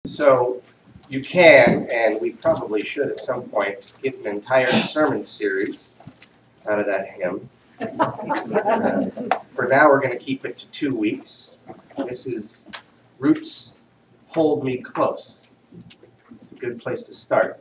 So you can, and we probably should at some point, get an entire sermon series out of that hymn. For now, we're going to keep it to 2 weeks. This is Roots Hold Me Close. It's a good place to start.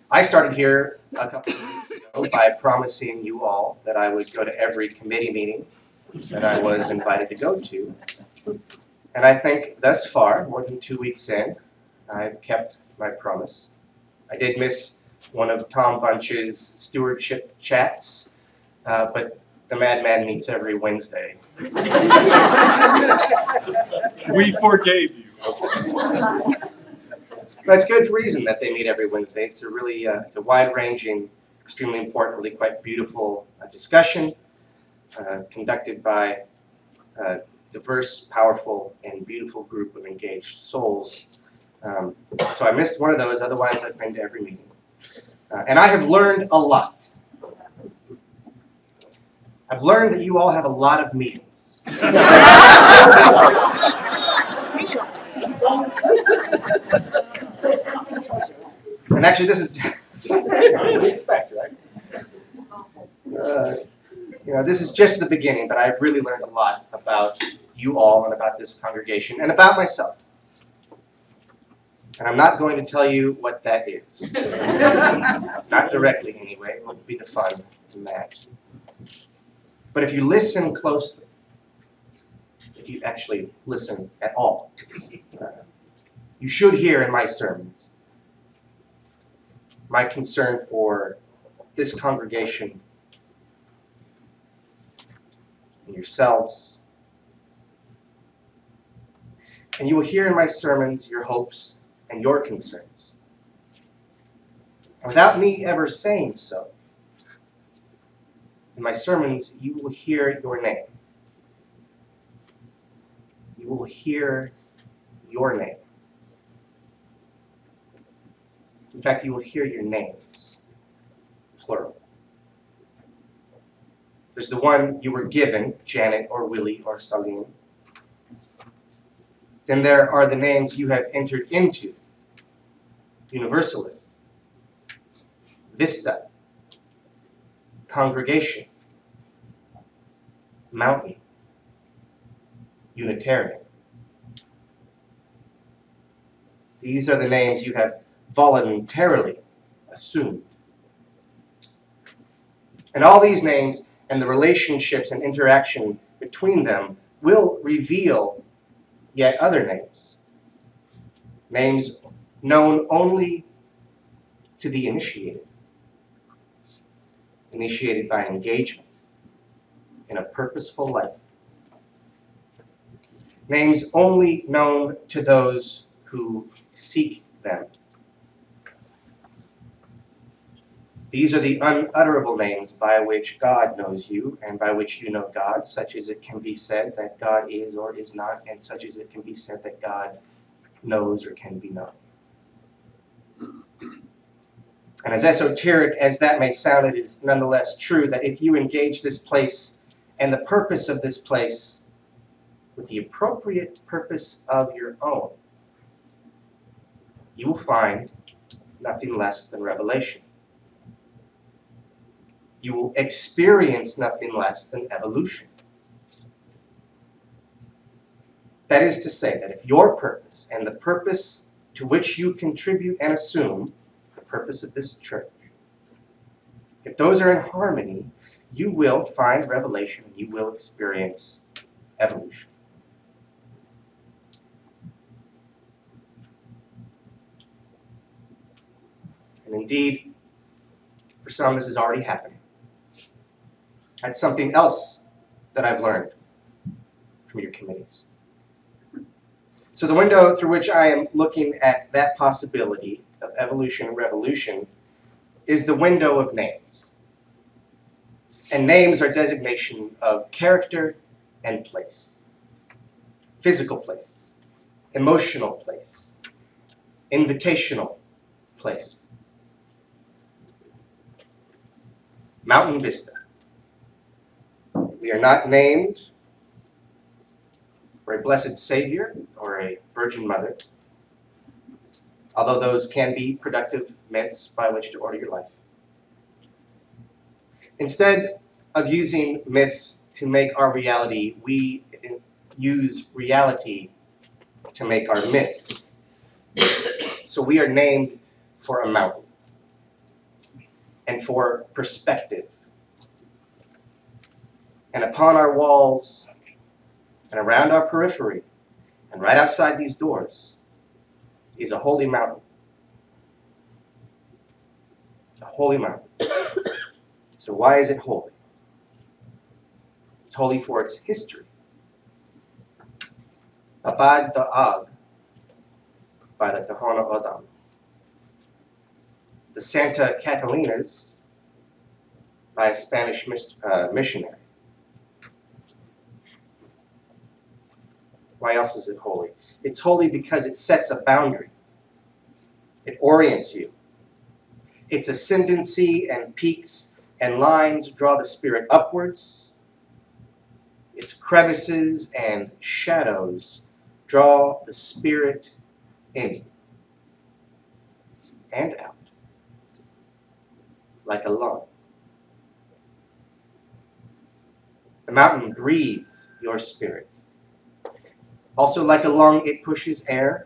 I started here a couple of weeks ago by promising you all that I would go to every committee meeting that I was invited to go to. And I think thus far, more than 2 weeks in, I've kept my promise. I did miss one of Tom Bunch's stewardship chats, but the madman meets every Wednesday. We forgave you. That's good reason that they meet every Wednesday. It's a really it's a wide-ranging, extremely important, really quite beautiful discussion conducted by a diverse, powerful, and beautiful group of engaged souls. So I missed one of those. Otherwise, I've been to every meeting. And I have learned a lot. I've learned that you all have a lot of meetings. And actually, this is what we expect, right? This is just the beginning, but I've really learned a lot about you all and about this congregation and about myself. And I'm not going to tell you what that is. Not directly, anyway. It would be the fun in that. But if you listen closely, if you actually listen at all, you should hear in my sermons my concern for this congregation and yourselves. And you will hear in my sermons your hopes and your concerns. And without me ever saying so, in my sermons, you will hear your name. You will hear your name. In fact, you will hear your names, plural. There's the one you were given, Janet or Willie or Salim. Then there are the names you have entered into, Universalist, Vista, Congregation, Mountain, Unitarian. These are the names you have voluntarily assumed. And all these names and the relationships and interaction between them will reveal yet other names. Names known only to the initiated. Initiated by engagement in a purposeful life. Names only known to those who seek them. These are the unutterable names by which God knows you and by which you know God, such as it can be said that God is or is not, and such as it can be said that God knows or can be known. And as esoteric as that may sound, it is nonetheless true that if you engage this place and the purpose of this place with the appropriate purpose of your own, you will find nothing less than revelation. You will experience nothing less than evolution. That is to say that if your purpose and the purpose to which you contribute and assume, the purpose of this church, if those are in harmony, you will find revelation and you will experience evolution. And indeed, for some, this is already happening. That's something else that I've learned from your committees. So the window through which I am looking at that possibility of evolution and revolution is the window of names. And names are designation of character and place. Physical place, emotional place, invitational place. Mountain Vista. We are not named for a blessed Savior or a Virgin Mother, although those can be productive myths by which to order your life. Instead of using myths to make our reality, we use reality to make our myths. So we are named for a mountain and for perspective. And upon our walls and around our periphery and right outside these doors is a holy mountain. It's a holy mountain. So why is it holy? It's holy for its history. Abad Da'ag by the Tohono O'odham. The Santa Catalinas by a Spanish missionary. Why else is it holy? It's holy because it sets a boundary. It orients you. Its ascendancy and peaks and lines draw the spirit upwards. Its crevices and shadows draw the spirit in and out, like a lung. The mountain breathes your spirit. Also, like a lung, it pushes air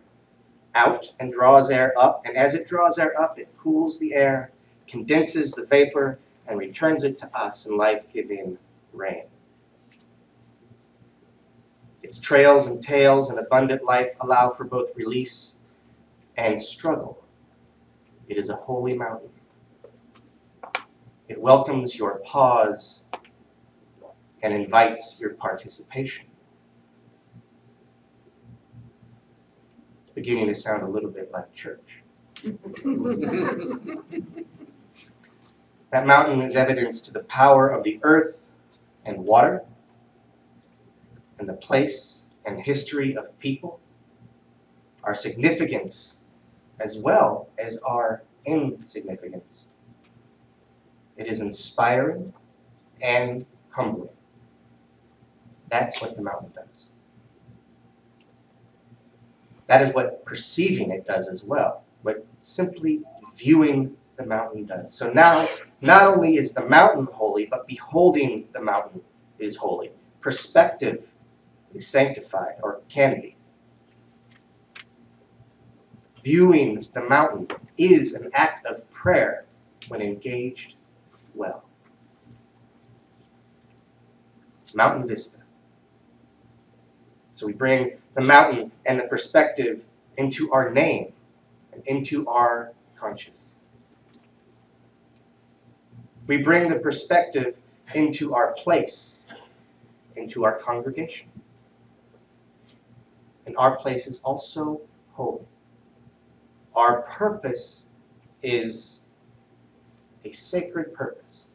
out and draws air up, and as it draws air up, it cools the air, condenses the vapor, and returns it to us in life-giving rain. Its trails and tails and abundant life allow for both release and struggle. It is a holy mountain. It welcomes your pause and invites your participation. It's beginning to sound a little bit like church. That mountain is evidence to the power of the earth and water, and the place and history of people, our significance as well as our insignificance. It is inspiring and humbling. That's what the mountain does. That is what perceiving it does as well, what simply viewing the mountain does. So now, not only is the mountain holy, but beholding the mountain is holy. Perspective is sanctified, or can be. Viewing the mountain is an act of prayer when engaged well. Mountain Vista. So we bring the mountain and the perspective into our name and into our conscience. We bring the perspective into our place, into our congregation. And our place is also holy. Our purpose is a sacred purpose.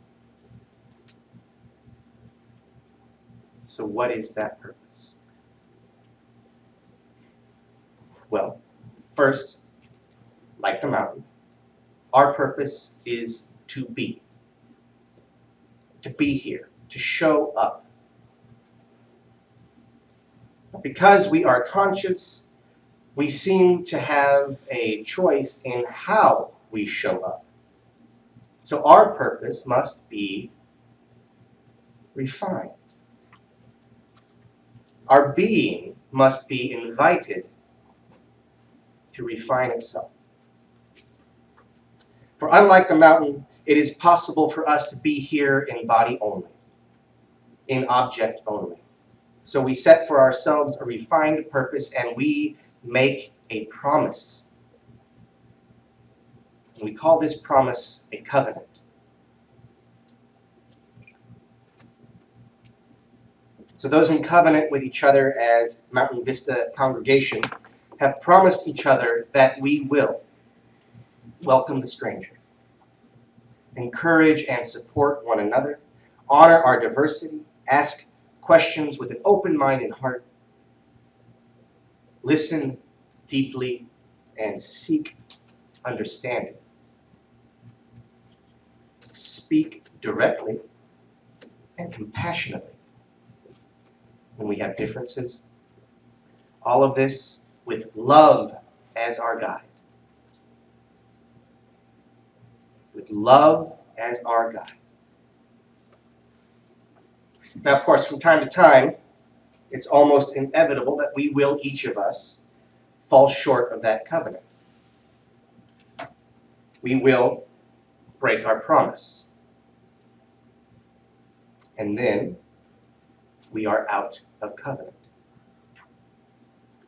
So what is that purpose? Well, first, like the mountain, our purpose is to be here, to show up. Because we are conscious, we seem to have a choice in how we show up. So our purpose must be refined. Our being must be invited to refine itself. For unlike the mountain, it is possible for us to be here in body only, in object only. So we set for ourselves a refined purpose and we make a promise. And we call this promise a covenant. So those in covenant with each other as Mountain Vista congregation have promised each other that we will welcome the stranger, encourage and support one another, honor our diversity, ask questions with an open mind and heart, listen deeply, and seek understanding. Speak directly and compassionately when we have differences All of this with love as our guide. With love as our guide. Now, of course, from time to time, it's almost inevitable that we will, each of us, fall short of that covenant. We will break our promise. And then we are out of covenant.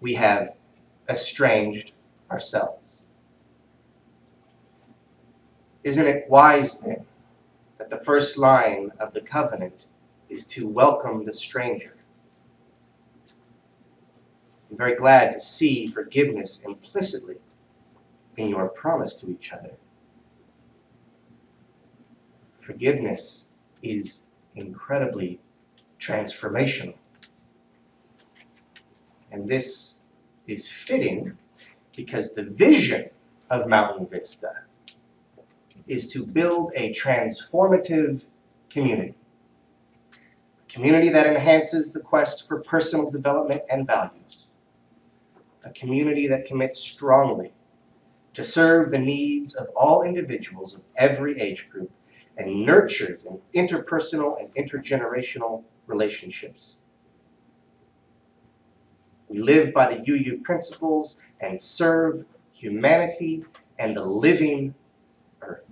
We have estranged ourselves. Isn't it wise then that the first line of the covenant is to welcome the stranger? I'm very glad to see forgiveness implicitly in your promise to each other. Forgiveness is incredibly transformational. And this is fitting because the vision of Mountain Vista is to build a transformative community. A community that enhances the quest for personal development and values. A community that commits strongly to serve the needs of all individuals of every age group and nurtures interpersonal and intergenerational relationships. We live by the UU principles and serve humanity and the living earth.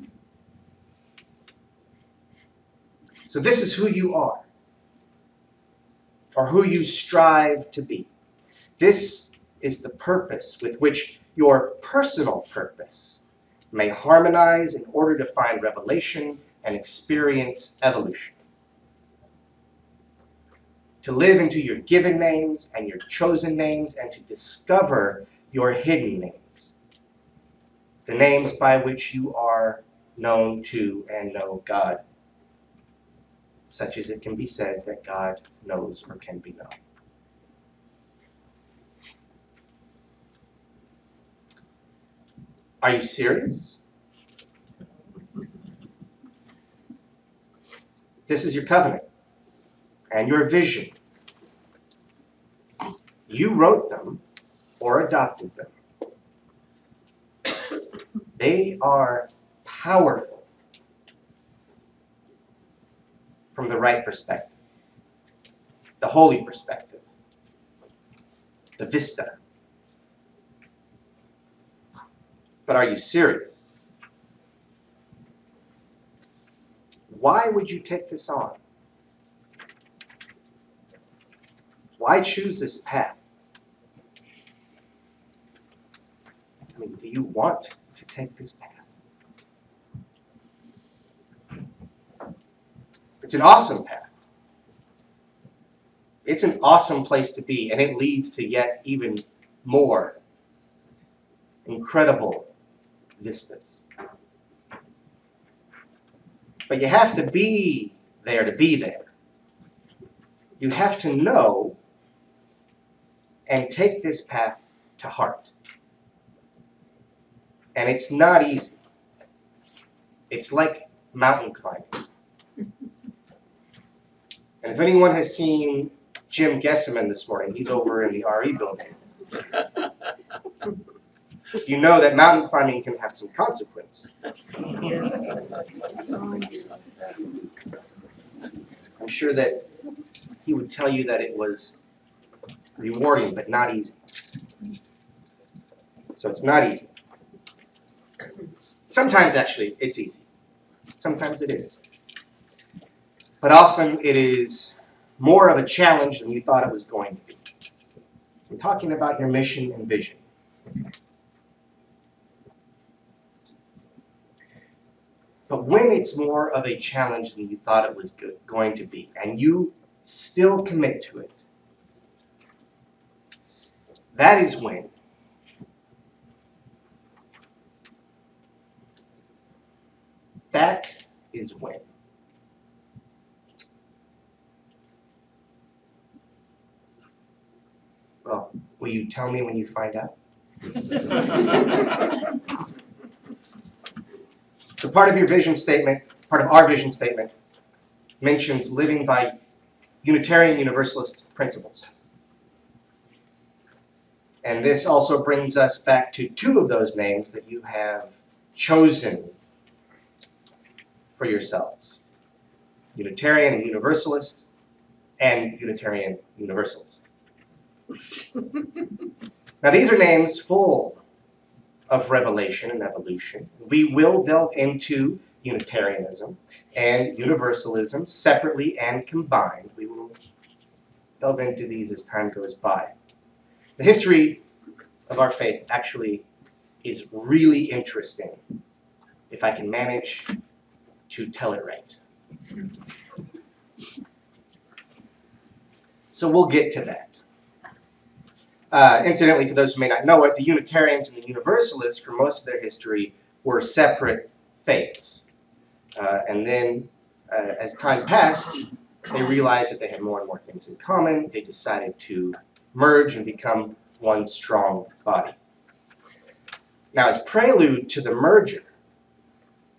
So this is who you are, or who you strive to be. This is the purpose with which your personal purpose may harmonize in order to find revelation and experience evolution. To live into your given names and your chosen names, and to discover your hidden names. The names by which you are known to and know God, such as it can be said that God knows or can be known. Are you serious? This is your covenant and your vision. You wrote them or adopted them. They are powerful from the right perspective, the holy perspective, the Vista. But are you serious? Why would you take this on? Why choose this path? I mean, do you want to take this path? It's an awesome path. It's an awesome place to be, and it leads to yet even more incredible vistas. But you have to be there to be there. You have to know and take this path to heart. And it's not easy. It's like mountain climbing. And if anyone has seen Jim Gesseman this morning, he's over in the RE building. You know that mountain climbing can have some consequence. I'm sure that he would tell you that it was rewarding, but not easy. So it's not easy. Sometimes, actually, it's easy. Sometimes it is. But often it is more of a challenge than you thought it was going to be. I'm talking about your mission and vision. But when it's more of a challenge than you thought it was going to be, and you still commit to it, that is when well, will you tell me when you find out? So part of your vision statement, part of our vision statement, mentions living by Unitarian Universalist principles. And this also brings us back to two of those names that you have chosen for yourselves. Unitarian and Universalist, and Unitarian Universalist. Now these are names full of revelation and evolution. We will delve into Unitarianism and Universalism separately and combined. We will delve into these as time goes by. The history of our faith actually is really interesting if I can manage to tell it right. So we'll get to that. Incidentally, for those who may not know it, the Unitarians and the Universalists, for most of their history, were separate faiths. And then, as time passed, they realized that they had more and more things in common. They decided to merge and become one strong body. Now, as prelude to the merger,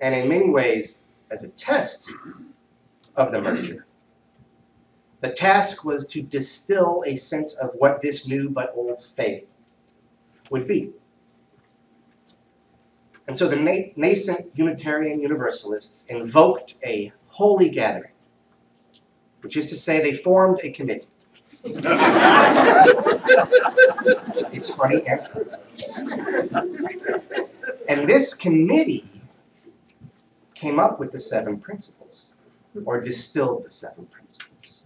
and in many ways as a test of the merger, the task was to distill a sense of what this new but old faith would be. And so the nascent Unitarian Universalists invoked a holy gathering, which is to say they formed a committee. It's funny and true. And this committee came up with the 7 principles, or distilled the 7 principles.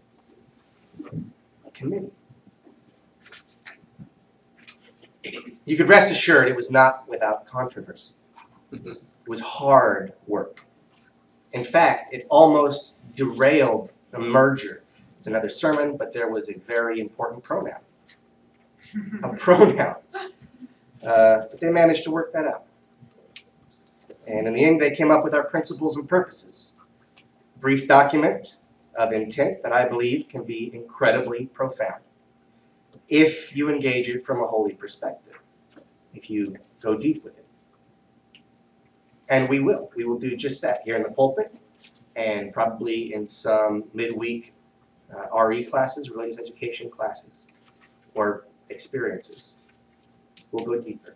A committee. You could rest assured it was not without controversy. It was hard work. In fact, it almost derailed the merger. It's another sermon, but there was a very important pronoun. A pronoun. But they managed to work that out. And in the end, they came up with our principles and purposes. A brief document of intent that I believe can be incredibly profound if you engage it from a holy perspective, if you go deep with it. And we will. We will do just that here in the pulpit and probably in some midweek RE classes, religious education classes, or experiences. We'll go deeper.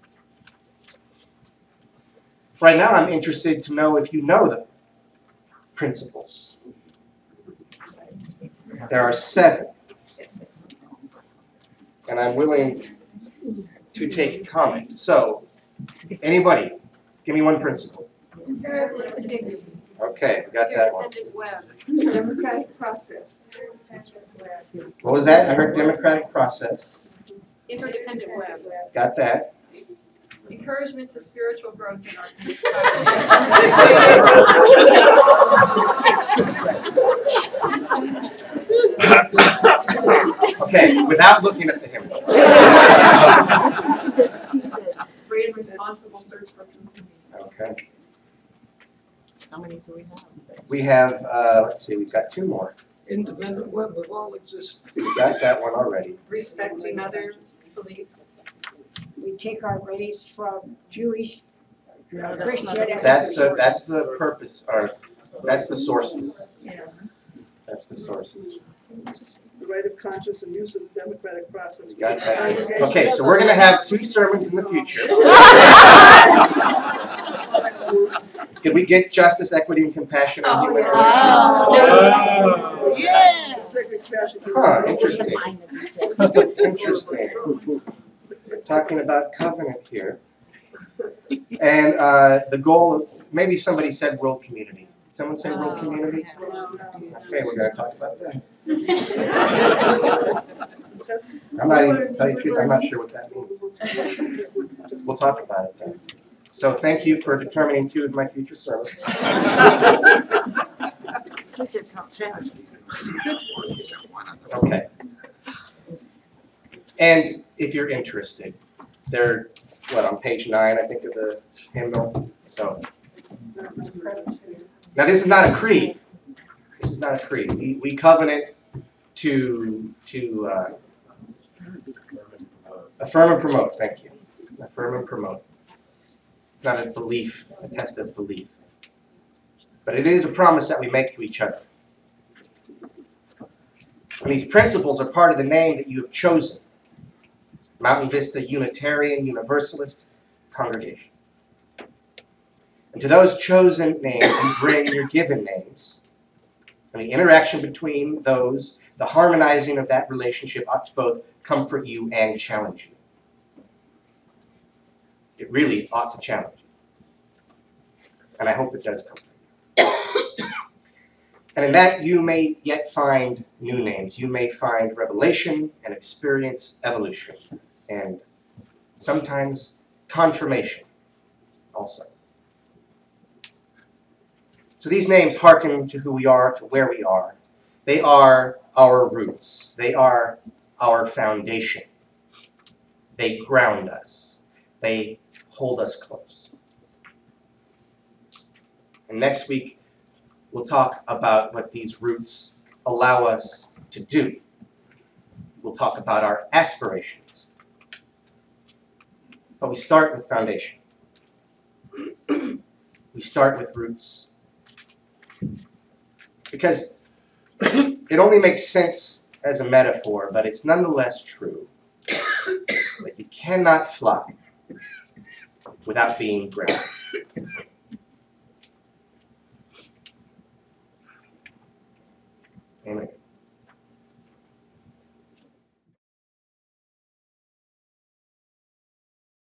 Right now, I'm interested to know if you know the principles. There are 7. And I'm willing to take comment. So, anybody, give me one principle. Okay, we got that one. Democratic process. What was that? I heard democratic process. Interdependent web. Got that. Encouragement to spiritual growth in our Okay, without looking at the hymn. Free and responsible search for community. Okay. How many do we have? We have, let's see, we've got 2 more. Independent web of all existence. We got that one already. Respecting others' beliefs. We take our beliefs from Jewish, Christian. That's the purpose, or that's the sources. That's the sources. The right of conscience and use of the democratic process. We got that. Okay, so we're going to have 2 sermons in the future. Did we get justice, equity, and compassion and human rights? Oh. Yeah. Huh, interesting. Interesting. We're talking about covenant here. And the goal of, maybe somebody said world community. Did someone say world community? Okay, we're going to talk about that. I'm not even, tell you the truth, I'm not sure what that means. We'll talk about it then. So thank you for determining 2 of my future sermons. Plus it's not Sarah's. Okay. And if you're interested, they're, what, on page 9, I think, of the hymnal. So, now this is not a creed. This is not a creed. We covenant to affirm and promote. Thank you. Affirm and promote. It's not a belief, a test of belief. But it is a promise that we make to each other. And these principles are part of the name that you have chosen. Mountain Vista Unitarian Universalist congregation. And to those chosen names, you bring your given names. And the interaction between those, the harmonizing of that relationship ought to both comfort you and challenge you. It really ought to challenge you. And I hope it does comfort you. And in that you may yet find new names. You may find revelation and experience evolution. And sometimes confirmation also. So these names hearken to who we are, to where we are. They are our roots. They are our foundation. They ground us. They hold us close. And next week, we'll talk about what these roots allow us to do. We'll talk about our aspirations. But we start with foundation. We start with roots. Because it only makes sense as a metaphor, but it's nonetheless true that you cannot fly without being grounded.